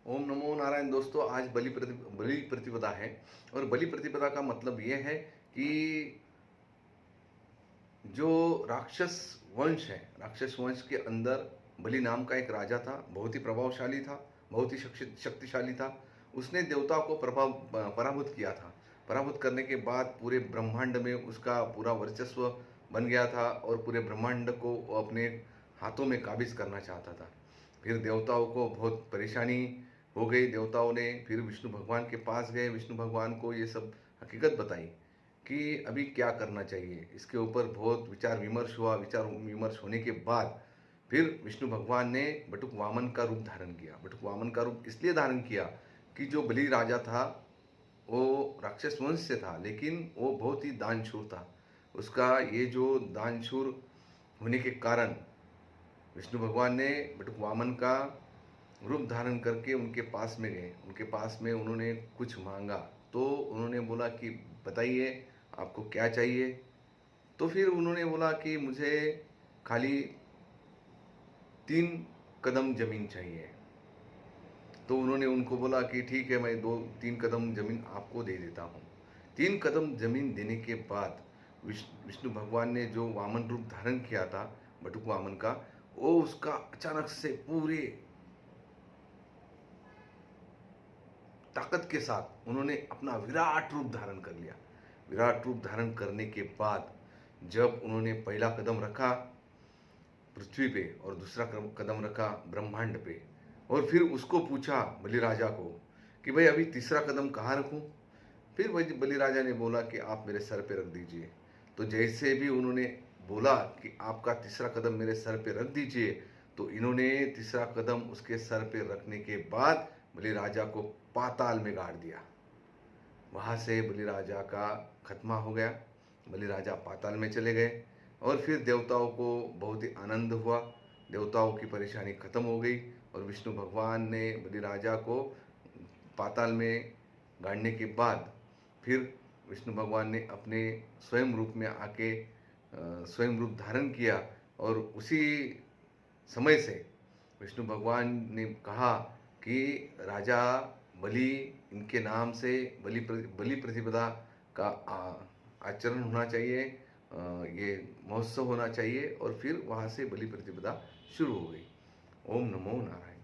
ओम नमो नारायण। दोस्तों, आज बलि प्रतिपदा है। और बलि प्रतिपदा का मतलब ये है कि जो राक्षस राक्षस वंश के अंदर बलि नाम का एक राजा था। बहुत ही प्रभावशाली था, बहुत ही शक्तिशाली था। उसने देवताओं को पराभूत किया था। पराभूत करने के बाद पूरे ब्रह्मांड में उसका पूरा वर्चस्व बन गया था और पूरे ब्रह्मांड को वो अपने हाथों में काबिज करना चाहता था। फिर देवताओं को बहुत परेशानी हो गई। देवताओं ने फिर विष्णु भगवान के पास गए, विष्णु भगवान को ये सब हकीकत बताई कि अभी क्या करना चाहिए। इसके ऊपर बहुत विचार विमर्श हुआ। विचार विमर्श होने के बाद फिर विष्णु भगवान ने बटुक वामन का रूप धारण किया। बटुक वामन का रूप इसलिए धारण किया कि जो बलि राजा था वो राक्षस वंश से था, लेकिन वो बहुत ही दानशूर था। उसका ये जो दानशूर होने के कारण विष्णु भगवान ने बटुक वामन का रूप धारण करके उनके पास में गए। उनके पास में उन्होंने कुछ मांगा तो उन्होंने बोला कि बताइए आपको क्या चाहिए। तो फिर उन्होंने बोला कि मुझे खाली 3 कदम ज़मीन चाहिए। तो उन्होंने उनको बोला कि ठीक है, मैं 2-3 कदम ज़मीन आपको दे देता हूँ। 3 कदम ज़मीन देने के बाद विष्णु भगवान ने जो वामन रूप धारण किया था बटुक वामन का, वो उसका अचानक से पूरे ताकत के साथ उन्होंने अपना विराट रूप धारण कर लिया। विराट रूप धारण करने के बाद जब उन्होंने पहला कदम रखा पृथ्वी पे और दूसरा कदम रखा ब्रह्मांड पे, और फिर उसको पूछा बलि राजा को कि भाई अभी तीसरा कदम कहाँ रखूं। फिर वही बलि राजा ने बोला कि आप मेरे सर पे रख दीजिए। तो जैसे भी उन्होंने बोला कि आपका तीसरा कदम मेरे सर पे रख दीजिए, तो इन्होंने तीसरा कदम उसके सर पे रखने के बाद बलि राजा को पाताल में गाड़ दिया। वहाँ से बलि राजा का खत्मा हो गया। बलि राजा पाताल में चले गए और फिर देवताओं को बहुत ही आनंद हुआ। देवताओं की परेशानी खत्म हो गई और विष्णु भगवान ने बलि राजा को पाताल में गाड़ने के बाद फिर विष्णु भगवान ने अपने स्वयं रूप में आके स्वयं रूप धारण किया। और उसी समय से विष्णु भगवान ने कहा कि राजा बलि, इनके नाम से बलि प्रतिपदा का आचरण होना चाहिए, ये महोत्सव होना चाहिए। और फिर वहाँ से बलि प्रतिपदा शुरू हो गई। ओम नमो नारायण।